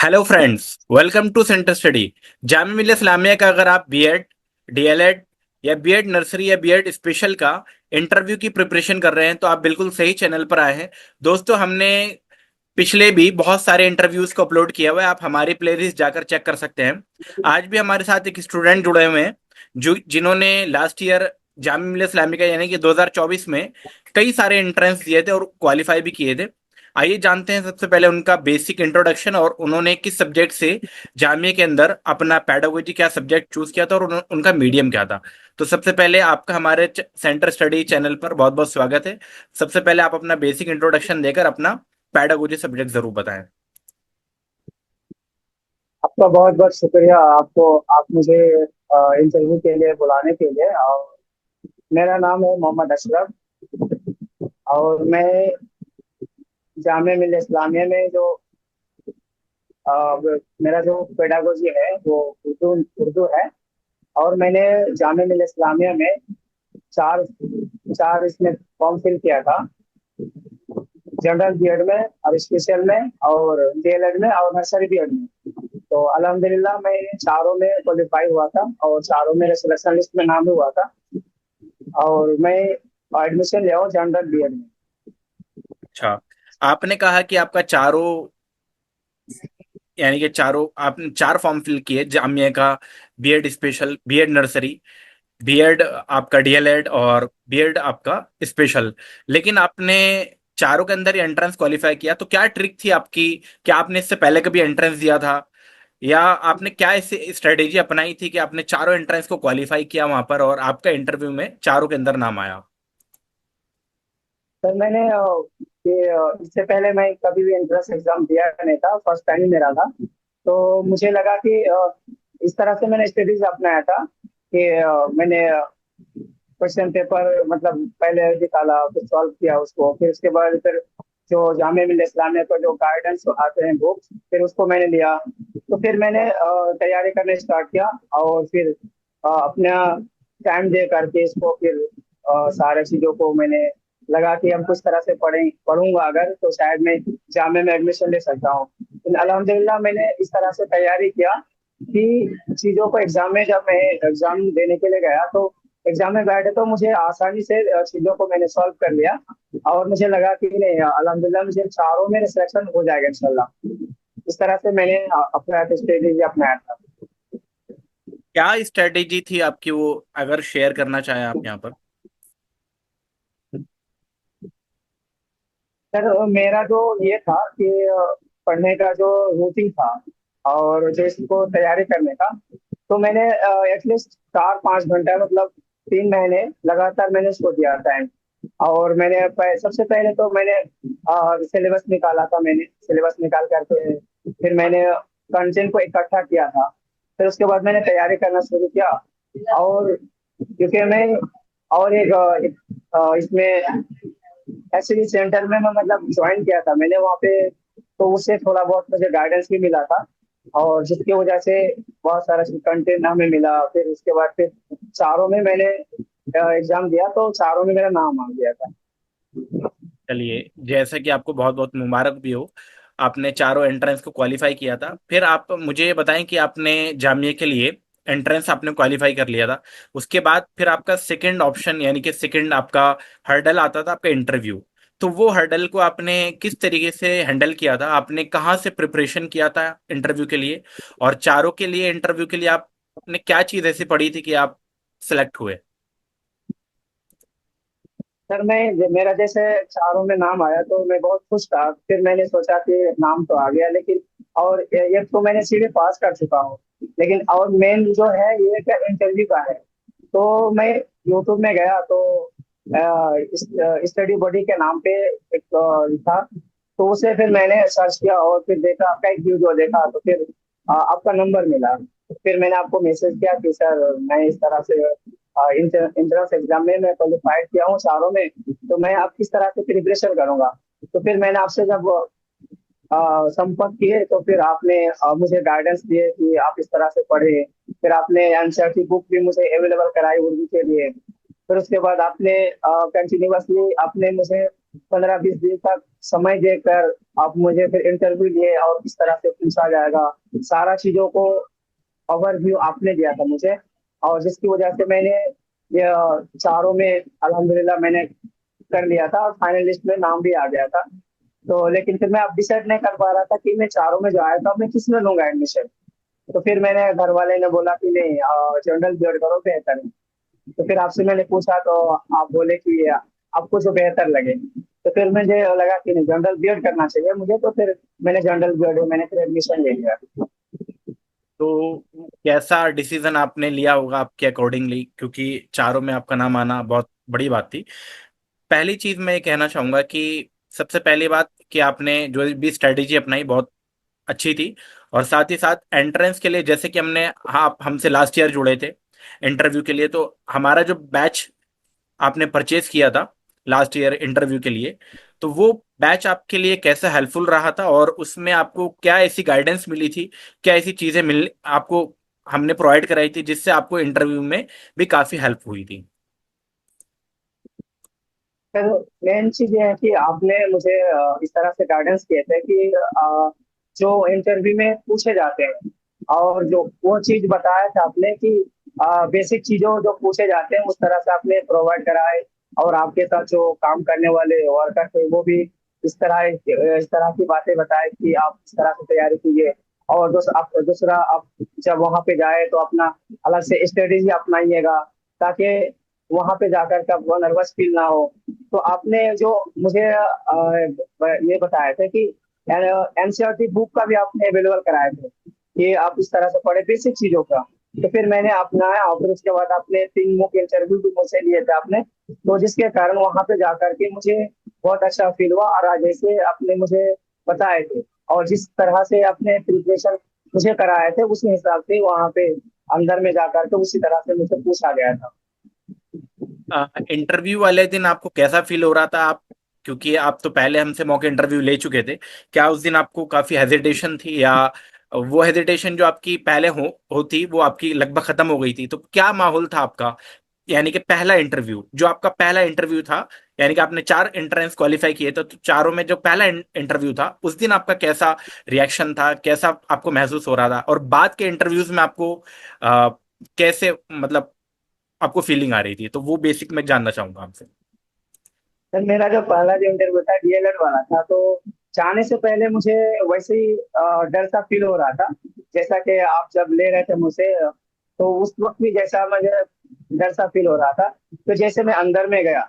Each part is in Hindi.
Hello friends, welcome to centre study. Jamia Millia Islamia का अगर आप बीएड, डीएलएड या बीएड नर्सरी या बीएड स्पेशल का इंटरव्यू की प्रिपरेशन कर रहे हैं तो आप बिल्कुल सही चैनल पर आए हैं। दोस्तों, हमने पिछले भी बहुत सारे इंटरव्यूज को अपलोड किया हुआ है, आप हमारी प्लेलिस्ट जाकर चेक कर सकते हैं। आज भी हमारे साथ एक स्टूडेंट जुड़े हुए हैं जो जिन्होंने लास्ट ईयर जामिया मिल्लिया इस्लामिया का यानी कि 2024 में कई सारे एंट्रेंस दिए थे और क्वालिफाई भी किए थे। आइए जानते हैं सबसे पहले उनका बेसिक इंट्रोडक्शन और उन्होंने किस सब्जेक्ट से जामिया के अंदर अपना पेडागोजी क्या सब्जेक्ट चूज किया था और उनका मीडियम क्या था। तो सबसे पहले आपका हमारे सेंटर स्टडी चैनल पर बहुत बहुत स्वागत है। सबसे पहले आप अपना बेसिक इंट्रोडक्शन देकर अपना पेडागोजी सब्जेक्ट जरूर बताएं। आपका बहुत बहुत शुक्रिया। आप मुझे इंटरव्यू के लिए बुलाने के लिए। और मेरा नाम है मोहम्मद अशरफ। और मैं जामिया मिल्लिया इस्लामिया में जो मेरा जो पेडागोजी है वो उर्दू उर्दू है। और मैंने जामिया मिल्लिया इस्लामिया में चार चार इसमें फॉर्म फिल किया था। जनरल बीएड में और स्पेशल में और डीएलएड में और नर्सरी बीएड में। तो अल्हम्दुलिल्लाह मैं चारों में क्वालिफाई हुआ था और चारों मेरे सिलेक्शन लिस्ट में नाम भी हुआ था। और मैं एडमिशन लिया हूँ जनरल बीएड में। अच्छा, आपने कहा कि आपका चारों यानी कि चारों आपने चार फॉर्म फिल किए जामिया का, BEd special, BEd nursery, BEd आपका डीएलएड और बीएड आपका स्पेशल। लेकिन आपने चारों के अंदर ही एंट्रेंस क्वालिफाई किया, तो क्या ट्रिक थी आपकी? क्या आपने इससे पहले कभी एंट्रेंस दिया था या आपने क्या ऐसी स्ट्रेटेजी अपनाई थी कि आपने चारों एंट्रेंस को क्वालिफाई किया वहां पर और आपका इंटरव्यू में चारों के अंदर नाम आया? सर मैंने इससे पहले मैं कभी भी एंट्रेंस एग्जाम दिया नहीं था, फर्स्ट टाइम ही मेरा था। तो मुझे लगा कि इस तरह से मैंने स्ट्रेटेजी अपनाया था कि मैंने क्वेश्चन पेपर मतलब पहले निकाला, फिर सॉल्व किया उसको, फिर उसके बाद फिर जो जामिया मिल्लिया इस्लामिया का जो गाइडेंस आते हैं बुक्स, फिर उसको मैंने लिया। तो फिर मैंने तैयारी करना स्टार्ट किया। और फिर अपना टाइम दे करके इसको फिर सारे चीजों को मैंने लगा कि हम कुछ तरह से पढ़ूंगा अगर तो शायद मैं जामे में एडमिशन ले सकता हूँ। तो अल्हम्दुलिल्लाह मैंने इस तरह से तैयारी किया कि चीजों को एग्जाम में, जब मैं एग्जाम देने के लिए गया तो एग्जाम में बैठे तो मुझे आसानी से चीजों को मैंने सॉल्व कर लिया। और मुझे लगा कि नहीं, अल्हम्दुलिल्लाह मुझे चारों में सिलेक्शन हो जाएगा इंशाल्लाह। इस तरह से मैंने अपना स्ट्रेटेजी अपनाया था। क्या स्ट्रेटेजी थी आपकी, वो अगर शेयर करना चाहें आप यहाँ पर? सर मेरा जो ये था कि पढ़ने का जो रूटीन था और जो इसको तैयारी करने का, तो मैंने एटलीस्ट 4-5 घंटा मतलब 3 महीने लगातार मैंने इसको दिया टाइम। और मैंने सबसे पहले तो मैंने सिलेबस निकाला था। मैंने सिलेबस निकाल करके फिर मैंने कंटेंट को इकट्ठा किया था। फिर उसके बाद मैंने तैयारी करना शुरू किया। और क्योंकि मैं और एक इसमें एक्चुअली सेंटर में मैं मतलब ज्वाइन किया था मैंने वहाँ पे। तो उससे थोड़ा बहुत मुझे गाइडेंस भी मिला था और जिसकी वजह से बहुत सारा कंटेंट हमें मिला। फिर उसके बाद फिर चारों में मैंने एग्जाम दिया तो चारों में मेरा नाम आ गया था। चलिए, जैसा कि आपको बहुत बहुत मुबारक भी हो, आपने चारों एंट्रेंस को क्वालिफाई किया था। फिर आप मुझे ये बताएं कि आपने जामिया के लिए एंट्रेंस आपने क्वालिफाई कर लिया था, उसके बाद फिर आपका सेकंड ऑप्शन यानी कि सेकंड आपका हर्डल आता था, आपका इंटरव्यू। तो वो हर्डल को आपने किस तरीके से हैंडल किया था? आपने कहाँ से प्रिपरेशन किया था इंटरव्यू के लिए? और चारों के लिए इंटरव्यू के लिए आपने क्या चीज़ ऐसी पढ़ी थी कि आप सिलेक्ट हुए? सर मेरा जैसे चारों में नाम आया तो मैं बहुत खुश था। फिर मैंने सोचा कि नाम तो आ गया, लेकिन और एक तो मैंने सीधे पास कर चुका हूँ, लेकिन और मेन जो है ये क्या इंटरव्यू का है। तो मैं यूट्यूब में गया तो स्टडी बॉडी के नाम पे एक था। तो उसे फिर मैंने सर्च किया और फिर देखा, आपका एक वीडियो देखा तो फिर आपका नंबर मिला। तो फिर मैंने आपको मैसेज किया कि सर मैं इस तरह से इंट्रेंस एग्जाम में मैं क्वालिफाइड किया हूँ चारों में, तो मैं आप किस तरह से प्रिपरेशन करूंगा। तो फिर मैंने आपसे जब संपर्क किए तो फिर आपने मुझे गाइडेंस दिए कि आप इस तरह से पढ़े। फिर आपने आंसर की बुक भी मुझे अवेलेबल कराई उर्दू के लिए। फिर उसके बाद आपने कंटिन्यूअसली आपने मुझे 15-20 दिन तक समय देकर आप मुझे फिर इंटरव्यू लिए और किस तरह से पूछा जाएगा, सारा चीजों को ओवरव्यू आपने दिया था मुझे। और जिसकी वजह से मैंने ये चारों में अल्हम्दुलिल्लाह मैंने कर लिया था और फाइनल लिस्ट में नाम भी आ गया था। तो लेकिन फिर मैं अब डिसाइड नहीं कर पा रहा था कि मैं चारों में जो आया था मैं किस में लूंगा एडमिशन। तो फिर मैंने घर वाले ने बोला कि नहीं, जनरल बीएड करो बेहतर है। तो फिर आपसे मैंने पूछा तो आप बोले कि आपको जो बेहतर लगे। तो फिर मुझे लगा कि नहीं, जनरल बीएड करना चाहिए मुझे। तो फिर मैंने जनरल बीएड में मैंने फिर एडमिशन ले लिया। तो कैसा डिसीजन आपने लिया होगा आपके अकॉर्डिंगली, क्योंकि चारों में आपका नाम आना बहुत बड़ी बात थी। पहली चीज मैं ये कहना चाहूंगा कि सबसे पहली बात कि आपने जो भी स्ट्रेटेजी अपनाई बहुत अच्छी थी। और साथ ही साथ एंट्रेंस के लिए, जैसे कि हमने, हाँ, आप हमसे लास्ट ईयर जुड़े थे इंटरव्यू के लिए, तो हमारा जो बैच आपने परचेज किया था लास्ट ईयर इंटरव्यू के लिए, तो वो बैच आपके लिए कैसा हेल्पफुल रहा था और उसमें आपको क्या ऐसी गाइडेंस मिली थी, क्या ऐसी चीजें मिल आपको हमने प्रोवाइड कराई थी जिससे आपको इंटरव्यू में भी काफी हेल्प हुई थी। फिर मेन चीज ये है कि आपने मुझे इस तरह से गाइडेंस किए थे कि जो इंटरव्यू में पूछे जाते हैं और जो वो चीज बताया था आपने कि बेसिक चीजों जो पूछे जाते हैं उस तरह से आपने प्रोवाइड कराए। और आपके साथ जो काम करने वाले वर्कर थे वो भी इस तरह की बातें बताए कि आप इस तरह से तैयारी कीजिए। और दूसरा आप जब वहां पे जाए तो अपना अलग से स्ट्रेटेजी अपनाइएगा, ताकि वहां पे जाकर के आपको नर्वस फील ना हो। तो आपने जो मुझे ये बताया था कि एनसीईआरटी बुक का भी आपने अवेलेबल कराए थे कि आप इस तरह से पढ़े बेसिक चीजों का। तो फिर मैंने अपनाया और फिर उसके बाद आपने 3 मुख्य इंटरव्यू भी मुझसे लिए थे आपने। तो जिसके कारण वहां पे जाकर के मुझे बहुत अच्छा फील हुआ। और आज जैसे आपने मुझे बताए थे और जिस तरह से आपने प्रिपरेशन मुझे कराए थे उसी हिसाब से वहां पे अंदर में जाकर के उसी तरह से मुझे पूछा गया था। इंटरव्यू वाले दिन आपको कैसा फील हो रहा था आप, क्योंकि आप तो पहले हमसे मॉक इंटरव्यू ले चुके थे, क्या उस दिन आपको काफी हेजिटेशन थी, या वो हेजिटेशन जो आपकी पहले होती वो आपकी लगभग खत्म हो गई थी? तो क्या माहौल था आपका, यानी कि पहला इंटरव्यू, जो आपका पहला इंटरव्यू था, यानी कि आपने 4 एंट्रेंस क्वालिफाई किए थे, तो चारों में जो पहला इंटरव्यू था उस दिन आपका कैसा रिएक्शन था, कैसा आपको महसूस हो रहा था, और बाद के इंटरव्यूज में आपको आ, कैसे, मतलब आपको फीलिंग आ रही थी? तो वो बेसिक मैं जानना चाहूंगा आपसे। सर मेरा जो पहला जो इंटरव्यू था डीएलएड वाला था। तो जाने से पहले मुझे वैसे ही डर सा फील हो रहा था, जैसा कि आप जब ले रहे थे मुझसे। तो उस वक्त भी जैसा मुझे डर सा फील हो रहा था। तो जैसे मैं अंदर में गया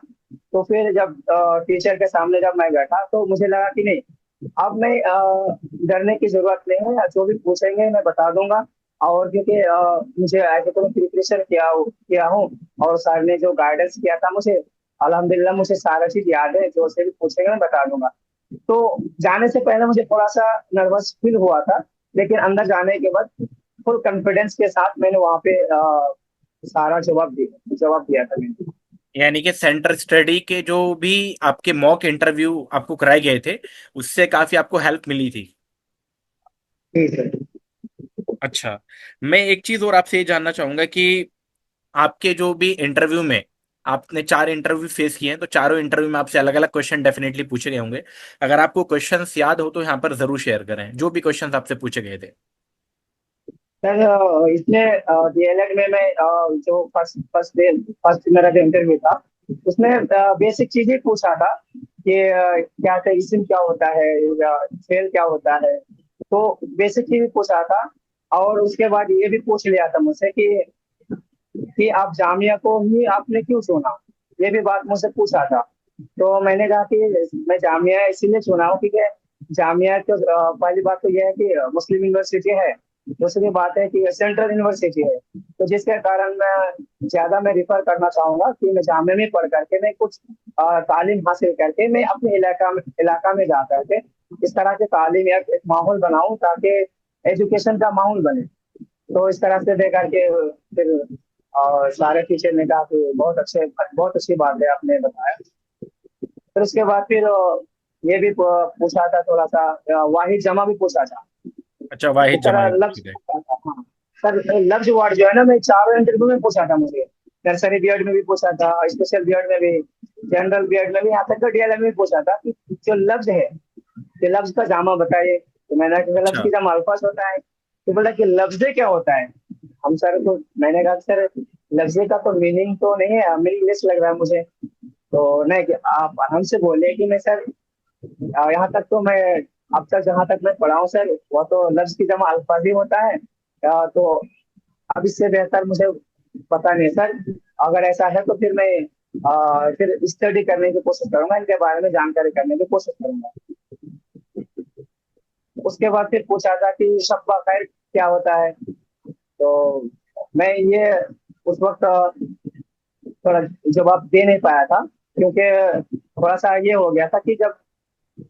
तो फिर जब टीचर के सामने जब मैं बैठा तो मुझे लगा कि नहीं, अब मैं डरने की जरूरत नहीं है, जो भी पूछेंगे मैं बता दूंगा। और क्योंकि मुझे ऐसे तो प्रिपरेशन किया हूँ और सर ने जो गाइडेंस किया था मुझे, अल्हम्दुलिल्लाह मुझे सारा चीज याद है। जो से भी पूछेंगे मैं बता दूंगा। तो जाने से पहले मुझे थोड़ा सा नर्वस फील हुआ था, लेकिन अंदर जाने के बाद फुल कॉन्फिडेंस के साथ मैंने वहाँ पे सारा जवाब दिया था मैंने। यानी कि सेंटर स्टडी के जो भी आपके मॉक इंटरव्यू आपको कराए गए थे उससे काफी आपको हेल्प मिली थी। ठीक है। अच्छा, मैं एक चीज और आपसे ये जानना चाहूंगा कि आपके जो भी इंटरव्यू में, आपने 4 इंटरव्यू फेस किए हैं, तो चारों इंटरव्यू में आपसे अलग अलग क्वेश्चन डेफिनेटली पूछे गए होंगे। अगर आपको क्वेश्चंस याद हो तो यहाँ पर जरूर शेयर करें जो भी क्वेश्चंस आपसे पूछे गए थे। सर इसमें डीएलएड में मैं जो फर्स्ट मेरा जो इंटरव्यू था उसमें बेसिक चीज ही पूछा था कि क्या टेरिज्म क्या होता है या फेल क्या होता है। तो बेसिक चीज पूछा था। और उसके बाद ये भी पूछ लिया था मुझसे कि आप जामिया को ही आपने क्यों चुना, ये भी बात मुझसे पूछा था। तो मैंने कहा कि मैं जामिया इसीलिए चुना हूँ क्योंकि जामिया तो पहली बात तो यह है कि मुस्लिम यूनिवर्सिटी है। दूसरी बात है कि सेंट्रल यूनिवर्सिटी है। तो जिसके कारण मैं रिफर करना चाहूंगा कि मैं जामिया में पढ़ करके मैं कुछ तालीम हासिल करके मैं अपने इलाका में जा करके इस तरह के तालीम या एक माहौल बनाऊं, ताकि एजुकेशन का माहौल बने। तो इस तरह से दे करके फिर सारे टीचर ने कहा कि बहुत अच्छी बात है आपने बताया। फिर उसके बाद फिर ये भी पूछा था थोड़ा सा, वाहिद जमा भी पूछा था। अच्छा, इस वाहिद जमा तरह भी लफ्ज पूछे गए। पूछा था। हाँ सर, लफ्ज वर्ड जो है ना मैं चारों इंटरव्यू में पूछा था मुझे। नर्सरी बीएड में भी पूछा था, स्पेशल बीएड में भी। जनरल बीएड में भी, यहाँ तक तो डीएलएड में भी पूछा था कि जो लफ्ज है, कि लफ्ज का जामा बताइए। तो मैंने कहा लफ्ज अच्छा। की जामा अल्फाज होता है। तो बोला कि लफ्ज क्या होता है। हम सर तो मैंने कहा सर लफ्ज का तो मीनिंग तो नहीं है, मीनिंगलेस लग रहा है मुझे। तो नहीं कि आप आराम से बोले कि मैं सर यहाँ तक तो मैं, अब तक जहाँ तक मैं पढ़ा हूँ सर, वो तो लफ्ज की जमा अल्फाज ही होता है। तो अब इससे बेहतर मुझे पता नहीं सर। अगर ऐसा है तो फिर मैं फिर स्टडी करने की कोशिश करूंगा, इनके बारे में जानकारी करने की कोशिश करूंगा। उसके बाद फिर पूछा था कि शब्बा खैर क्या होता है। तो मैं ये उस वक्त थोड़ा जवाब दे नहीं पाया था, क्योंकि थोड़ा सा ये हो गया था कि जब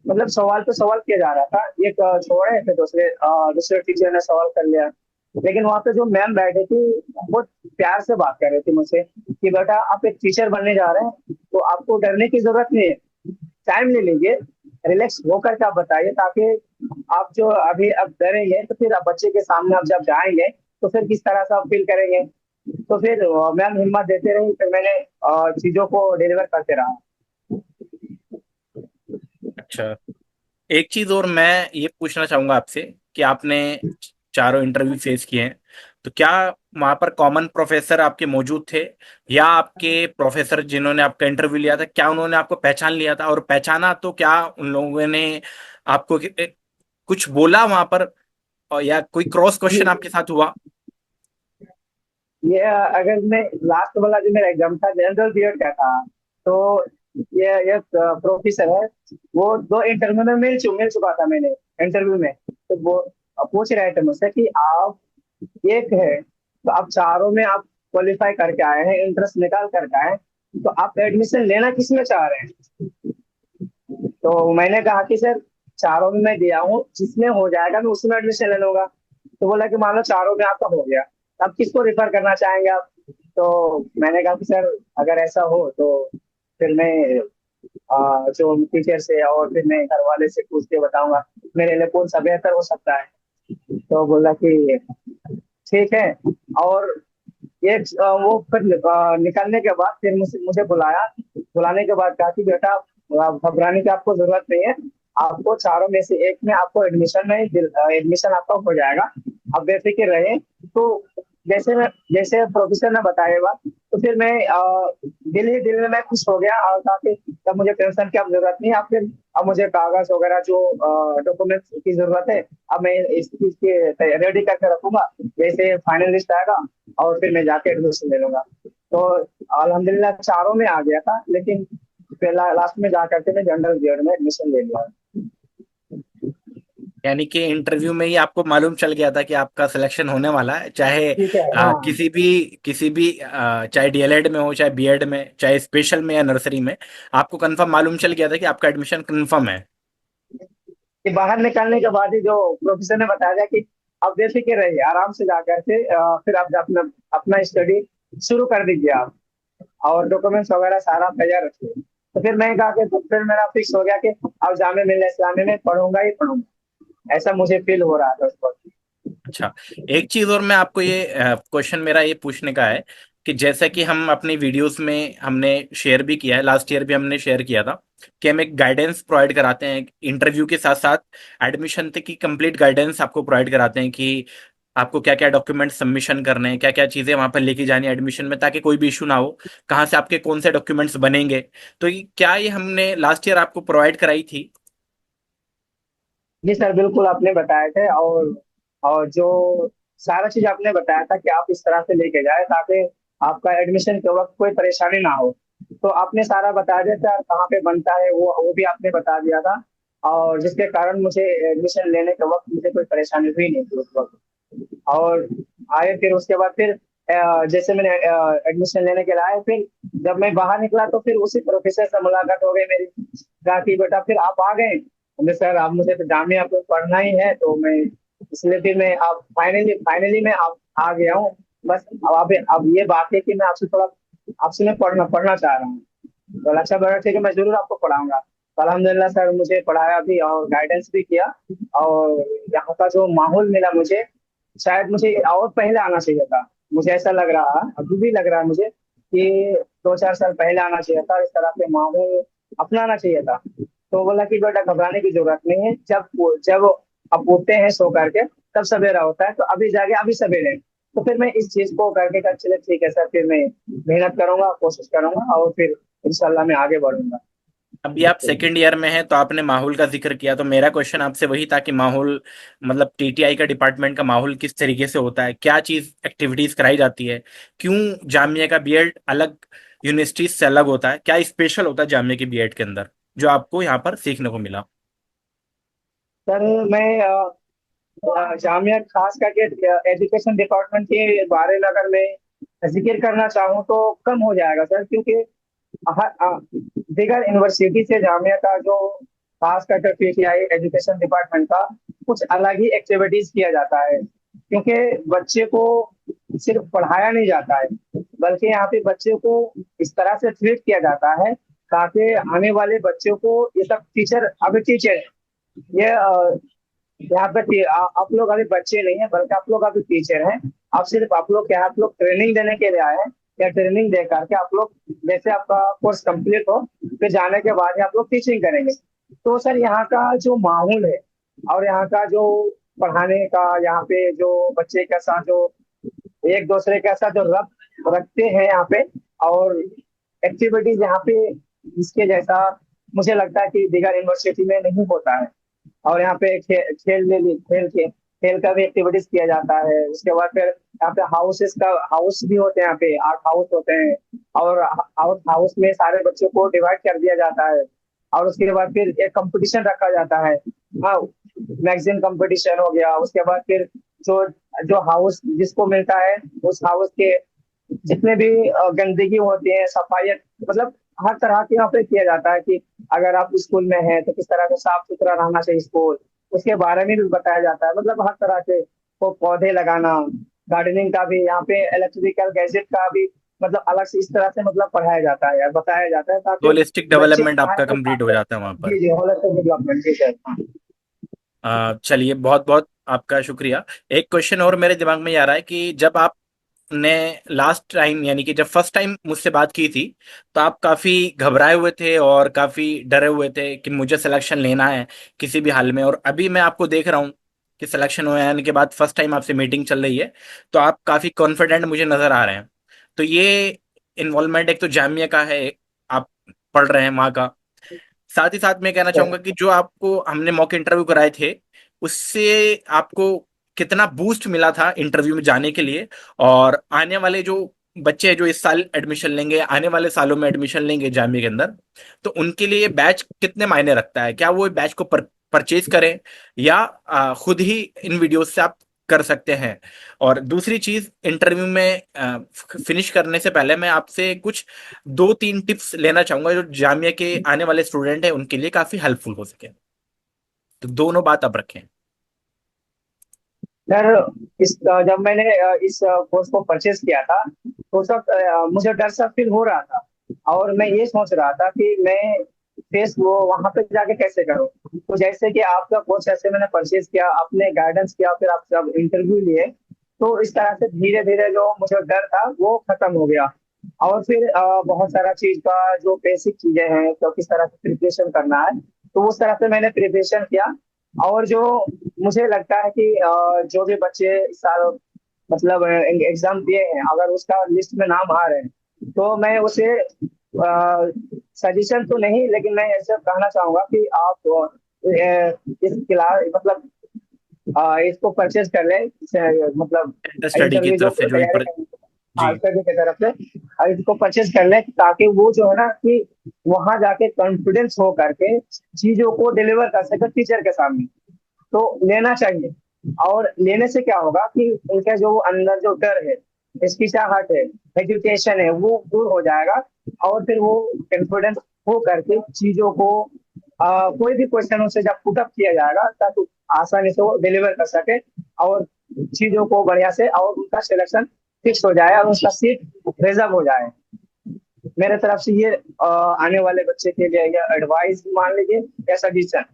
मतलब सवाल पे सवाल किया जा रहा था, एक छोड़े फिर दूसरे टीचर ने सवाल कर लिया। लेकिन वहाँ पे जो मैम बैठे थी, बहुत प्यार से बात कर रही थी मुझसे कि बेटा आप एक टीचर बनने जा रहे हैं, तो आपको डरने की जरूरत नहीं है, टाइम ले लीजिए, रिलैक्स होकर के आप बताइए, ताकि आप जो अभी अब डरेंगे तो फिर आप बच्चे के सामने आप जब जाएंगे तो फिर किस तरह से आप फील करेंगे। तो फिर मैम हिम्मत देते रही, फिर मैंने चीजों को डिलीवर करते रहा। अच्छा, एक चीज और मैं ये पूछना चाहूंगा आपसे कि आपने चारों इंटरव्यू फेस किए हैं, तो क्या वहां पर कॉमन प्रोफेसर आपके मौजूद थे, या आपके प्रोफेसर जिन्होंने आपका इंटरव्यू लिया था क्या उन्होंने आपको पहचान लिया था, और पहचाना तो क्या उन लोगों ने आपको कुछ बोला वहां पर, या कोई क्रॉस क्वेश्चन आपके साथ हुआ? ये अगर मैं लास्ट वाला जो मेरा एग्जाम था जनरल बीएड का था, तो ये प्रोफेसर है, वो दो इंटरव्यू में मिल चुका था मैंने इंटरव्यू में। तो वो पूछ रहे थे मुझसे कि आप एक है, तो आप चारों में आप क्वालिफाई करके आए हैं, इंटरेस्ट निकाल करके आए हैं, तो आप एडमिशन लेना किस में चाह रहे हैं। तो मैंने कहा कि सर चारों में मैं दिया हूँ, जिसमें हो जाएगा मैं उसमें एडमिशन ले लूंगा। तो बोला कि मान लो चारों में आपका हो गया, अब किसको रिफर करना चाहेंगे आप। तो मैंने कहा कि सर अगर ऐसा हो तो फिर मैं जो टीचर से और फिर मैं घर वाले से पूछ के बताऊंगा मेरे लिए कौन सा बेहतर हो सकता है। तो बोला कि ठीक है। और ये वो फिर निकलने के बाद फिर मुझे मुझे बुलाया। बुलाने के बाद कहा कि बेटा घबराने की आपको जरूरत नहीं है, आपको चारों में से एक में आपको एडमिशन आपका हो जाएगा, आप बेफिक्र रहे। तो जैसे प्रोफेसर ने बताया बात, तो फिर मैं दिल में मैं खुश हो गया और कहा कि तब मुझे टेंशन की अब जरूरत नहीं है। अब मुझे कागज वगैरह जो डॉक्यूमेंट्स की जरूरत है, अब मैं इस चीज की रेडी करके रखूंगा, जैसे फाइनल लिस्ट आएगा और फिर मैं जाके एडमिशन ले लूंगा। तो अल्हम्दुलिल्लाह चारों में आ गया था, लेकिन फिर लास्ट में जा करके मैं जनरल बीएड में एडमिशन ले लिया। यानी कि इंटरव्यू में ही आपको मालूम चल गया था कि आपका सिलेक्शन होने वाला है, चाहे ठीक है हाँ। किसी भी चाहे डीएलएड में हो, चाहे बीएड में, चाहे स्पेशल में या नर्सरी में, आपको कंफर्म मालूम चल गया था कि आपका एडमिशन कंफर्म है। कि बाहर निकलने के बाद ही जो प्रोफेसर ने बताया कि आप बेफिक्र रहिए, आराम से जा करके फिर आप अपना अपना स्टडी शुरू कर दीजिए आप, और डॉक्यूमेंट्स वगैरह सारा तैयार रखिए। तो फिर मैं कहा कि तो फिर मेरा फिक्स हो गया कि अब जामे मिलने इस्लामी में पढ़ूंगा ही पढ़ूंगा, ऐसा मुझे फील हो रहा था उस वक्त। अच्छा, एक चीज और मैं आपको ये क्वेश्चन मेरा ये पूछने का है कि जैसा कि हम अपनी वीडियोस में हमने शेयर भी किया है, लास्ट ईयर भी हमने शेयर किया था कि हम एक गाइडेंस प्रोवाइड कराते हैं इंटरव्यू के साथ साथ, एडमिशन तक की कंप्लीट गाइडेंस आपको प्रोवाइड कराते हैं कि आपको क्या क्या डॉक्यूमेंट सबमिशन करने हैं, क्या क्या चीजें वहां पर लेके जानी है एडमिशन में, ताकि कोई भी इशू ना हो, कहाँ से आपके कौन से डॉक्यूमेंट्स बनेंगे। तो क्या ये हमने लास्ट ईयर आपको प्रोवाइड कराई थी? जी सर बिल्कुल आपने बताए थे। और जो सारा चीज आपने बताया था कि आप इस तरह से लेके जाए ताकि आपका एडमिशन के वक्त कोई परेशानी ना हो, तो आपने सारा बता दिया था, कहाँ पे बनता है वो भी आपने बता दिया था। और जिसके कारण मुझे एडमिशन लेने के वक्त मुझे कोई परेशानी हुई नहीं थी उस वक्त। और आए फिर उसके बाद फिर जैसे मैंने एडमिशन लेने के लिए आए, फिर जब मैं बाहर निकला तो फिर उसी प्रोफेसर से मुलाकात हो गई मेरी। कहा कि बेटा फिर आप आ गए। हमने सर अब मुझे तो जामिया आपको पढ़ना ही है, तो मैं इसलिए फिर मैं अब फाइनली फाइनली मैं अब आ गया हूँ। बस अब ये बात है कि मैं आपसे मैं पढ़ना पढ़ना चाह रहा हूँ। तो अच्छा बेटा ठीक है, मैं जरूर आपको पढ़ाऊंगा। तो अल्हम्दुलिल्लाह सर मुझे पढ़ाया भी और गाइडेंस भी किया। और यहाँ का जो माहौल मिला मुझे, शायद मुझे और पहले आना चाहिए था। मुझे ऐसा लग रहा है, अभी भी लग रहा है मुझे कि 2-4 साल पहले आना चाहिए था, इस तरह से माहौल अपनाना चाहिए था। तो बोला कि बेटा घबराने की जरूरत नहीं है, जब आप उठते हैं सो करके तब सवेरा होता है, तो अभी जाके अभी सवेरे। तो फिर मैं इस चीज को करके कहा चले ठीक है सर, फिर मैं मेहनत करूंगा, कोशिश करूंगा और फिर इंशाल्लाह मैं आगे बढ़ूंगा। अभी आप सेकंड ईयर में हैं तो आपने माहौल का जिक्र किया, तो मेरा क्वेश्चन आपसे वही था कि माहौल मतलब टीटीआई का डिपार्टमेंट का माहौल किस तरीके से होता है, क्या चीज एक्टिविटीज कराई जाती है, क्यों जामिया का बीएड अलग यूनिवर्सिटीज से अलग होता है, क्या स्पेशल होता है जामिया के बीएड के अंदर जो आपको यहाँ पर सीखने को मिला। सर मैं जामिया खास करके एजुकेशन डिपार्टमेंट के बारे में अगर मैं जिक्र करना चाहूँ तो कम हो जाएगा सर, क्योंकि दीगर यूनिवर्सिटी से जामिया का जो खास करके पीटीआई एजुकेशन डिपार्टमेंट का कुछ अलग ही एक्टिविटीज किया जाता है। क्योंकि बच्चे को सिर्फ पढ़ाया नहीं जाता है, बल्कि यहाँ पे बच्चे को इस तरह से ट्रीट किया जाता है ताकि आने वाले बच्चों को ये सब टीचर, अभी टीचर ये यहाँ पे आप लोग अभी बच्चे नहीं है, बल्कि आप लोग अभी टीचर हैं। आप सिर्फ आप लोग क्या, आप लोग ट्रेनिंग देने के लिए आए हैं, या ट्रेनिंग दे करके आप लोग जैसे आपका कोर्स कंप्लीट हो फिर जाने के बाद ही आप लोग टीचिंग करेंगे। तो सर यहाँ का जो माहौल है और यहाँ का जो पढ़ाने का, यहाँ पे जो बच्चे के साथ जो एक दूसरे के साथ जो रब रखते हैं यहाँ पे, और एक्टिविटीज यहाँ पे इसके जैसा मुझे लगता है कि दीगर यूनिवर्सिटी में नहीं होता है। और यहाँ पे खेल का भी एक्टिविटीज किया जाता है। उसके बाद फिर यहाँ पे हाउस भी होते हैं, यहाँ पे 8 हाउस होते हैं, और आउट हाउस में सारे बच्चों को डिवाइड कर दिया जाता है। और उसके बाद फिर एक कंपटीशन रखा जाता है। हाँ, मैगजीन कंपटीशन हो गया। उसके बाद फिर जो जो हाउस जिसको मिलता है उस हाउस के जितने भी गंदगी होती है, सफाई, मतलब हर तरह के यहाँ पे किया जाता है कि अगर आप स्कूल में हैं तो किस तरह से साफ सुथरा रहना चाहिए स्कूल, उसके बारे में भी बताया जाता है। मतलब हर तरह के को पौधे लगाना, गार्डनिंग का भी, यहाँ पे इलेक्ट्रिकल गैजेट का भी मतलब अलग से इस तरह से मतलब पढ़ाया जाता है या बताया जाता है ताकि होलिस्टिक बच्चे डेवलपमेंट पढ़ाई आपका में कंप्लीट हो जाता है वहां पर। जी जी होलिस्टिक डेवलपमेंट जी सर। चलिए, बहुत बहुत आपका शुक्रिया। एक क्वेश्चन और मेरे दिमाग में ये आ रहा है कि जब आपने लास्ट टाइम यानी कि जब फर्स्ट टाइम मुझसे बात की थी तो आप काफी घबराए हुए थे और काफी डरे हुए थे कि मुझे सिलेक्शन लेना है किसी भी हाल में, और अभी मैं आपको देख रहा हूँ कि सिलेक्शन होने के बाद फर्स्ट टाइम आपसे मीटिंग चल रही है तो आप काफी कॉन्फिडेंट मुझे नजर आ रहे हैं। तो ये इन्वॉल्वमेंट एक तो जामिया का है, आप पढ़ रहे हैं वहाँ का, साथ ही साथ मैं कहना चाहूंगा कि जो आपको हमने मॉक इंटरव्यू कराए थे उससे आपको कितना बूस्ट मिला था इंटरव्यू में जाने के लिए, और आने वाले जो बच्चे हैं जो इस साल एडमिशन लेंगे, आने वाले सालों में एडमिशन लेंगे जामिया के अंदर, तो उनके लिए बैच कितने मायने रखता है, क्या वो बैच को परचेज करें या खुद ही इन वीडियोस से आप कर सकते हैं। और दूसरी चीज, इंटरव्यू में फिनिश करने से पहले मैं आपसे कुछ 2-3 टिप्स लेना चाहूंगा जो जामिया के आने वाले स्टूडेंट हैं उनके लिए काफी हेल्पफुल हो सके, तो दोनों बात आप रखें। सर जब मैंने इस कोर्स को परचेज किया था तो सब मुझे डर सा फील हो रहा था, और मैं ये सोच रहा था कि मैं फेस वो वहां पे जाके कैसे करूँ। तो जैसे कि आपका कोर्स ऐसे मैंने परचेज किया, आपने गाइडेंस किया, फिर आप सब इंटरव्यू लिए, तो इस तरह से धीरे धीरे जो मुझे डर था वो खत्म हो गया। और फिर बहुत सारा चीज का जो बेसिक चीजें हैं तो किस तरह से प्रिपरेशन करना है, तो उस तरह से मैंने प्रिपरेशन किया। और जो मुझे लगता है कि जो भी बच्चे इस साल मतलब एग्जाम दिए हैं, अगर उसका लिस्ट में नाम आ रहे हैं तो मैं उसे सजेशन तो नहीं, लेकिन मैं ऐसा कहना चाहूंगा कि आप इस क्लास मतलब इसको परचेज कर लें, मतलब स्टडी की इंटरव्यू जो तरफ से जो तैयारी करनी है, जी। हाँ स्टडी की तरफ से इसको परचेज कर लें, ताकि वो जो है ना कि वहां जाके कॉन्फिडेंस हो करके चीजों को डिलीवर कर सके टीचर के सामने। तो लेना चाहिए। और लेने से क्या होगा कि उनका जो अंदर जो डर है, हिचकिचाहट है, एजुकेशन है, वो दूर हो जाएगा। और फिर वो कॉन्फिडेंस हो करके चीजों को कोई भी क्वेश्चन उनसे जब पुटअप किया जाएगा ताकि आसानी से वो डिलीवर कर सके, और चीजों को बढ़िया से, और उनका सिलेक्शन फिक्स हो जाए और उसका सीट रिजर्व हो जाए। मेरे तरफ से ये आने वाले बच्चे के लिए ये एडवाइस मान लीजिए या सजेशन।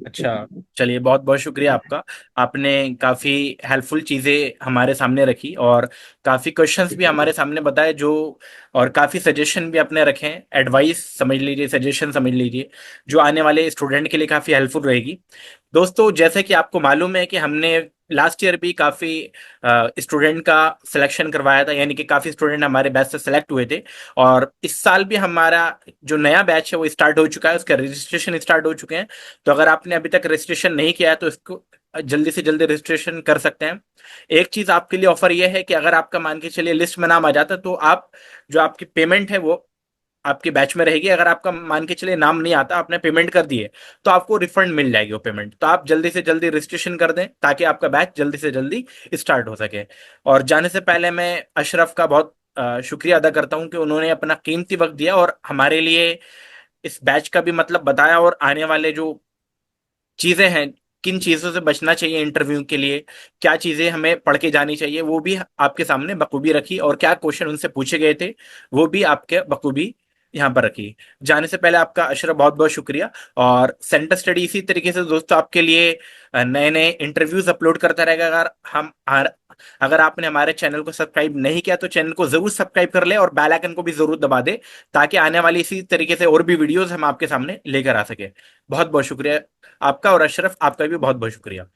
अच्छा, चलिए बहुत बहुत शुक्रिया आपका। आपने काफ़ी हेल्पफुल चीज़ें हमारे सामने रखी और काफ़ी क्वेश्चंस भी हमारे सामने बताए जो, और काफ़ी सजेशन भी आपने रखे हैं, एडवाइस समझ लीजिए, सजेशन समझ लीजिए, जो आने वाले स्टूडेंट के लिए काफ़ी हेल्पफुल रहेगी। दोस्तों, जैसे कि आपको मालूम है कि हमने लास्ट ईयर भी काफ़ी स्टूडेंट का सिलेक्शन करवाया था, यानी कि काफ़ी स्टूडेंट हमारे बैच से सेलेक्ट हुए थे। और इस साल भी हमारा जो नया बैच है वो स्टार्ट हो चुका है, उसका रजिस्ट्रेशन स्टार्ट हो चुके हैं। तो अगर आपने अभी तक रजिस्ट्रेशन नहीं किया है तो इसको जल्दी से जल्दी रजिस्ट्रेशन कर सकते हैं। एक चीज़ आपके लिए ऑफर ये है कि अगर आपका मान के चलिए लिस्ट में नाम आ जाता है तो आप, जो आपकी पेमेंट है वो आपके बैच में रहेगी। अगर आपका मान के चलिए नाम नहीं आता, आपने पेमेंट कर दी है, तो आपको रिफंड मिल जाएगी वो पेमेंट। तो आप जल्दी से जल्दी रजिस्ट्रेशन कर दें ताकि आपका बैच जल्दी से जल्दी स्टार्ट हो सके। और जाने से पहले मैं अशरफ का बहुत शुक्रिया अदा करता हूं कि उन्होंने अपना कीमती वक्त दिया और हमारे लिए इस बैच का भी मतलब बताया, और आने वाले जो चीजें हैं, किन चीजों से बचना चाहिए इंटरव्यू के लिए, क्या चीजें हमें पढ़ के जानी चाहिए, वो भी आपके सामने बखूबी रखी, और क्या क्वेश्चन उनसे पूछे गए थे वो भी आपके बखूबी यहाँ पर रखी। जाने से पहले आपका अशरफ बहुत बहुत शुक्रिया। और सेंटर स्टडी इसी तरीके से दोस्तों आपके लिए नए नए इंटरव्यूज अपलोड करता रहेगा। अगर आपने हमारे चैनल को सब्सक्राइब नहीं किया तो चैनल को जरूर सब्सक्राइब कर ले और बेल आइकन को भी जरूर दबा दे, ताकि आने वाली इसी तरीके से और भी वीडियोस हम आपके सामने लेकर आ सके। बहुत बहुत शुक्रिया आपका, और अशरफ आपका भी बहुत बहुत शुक्रिया।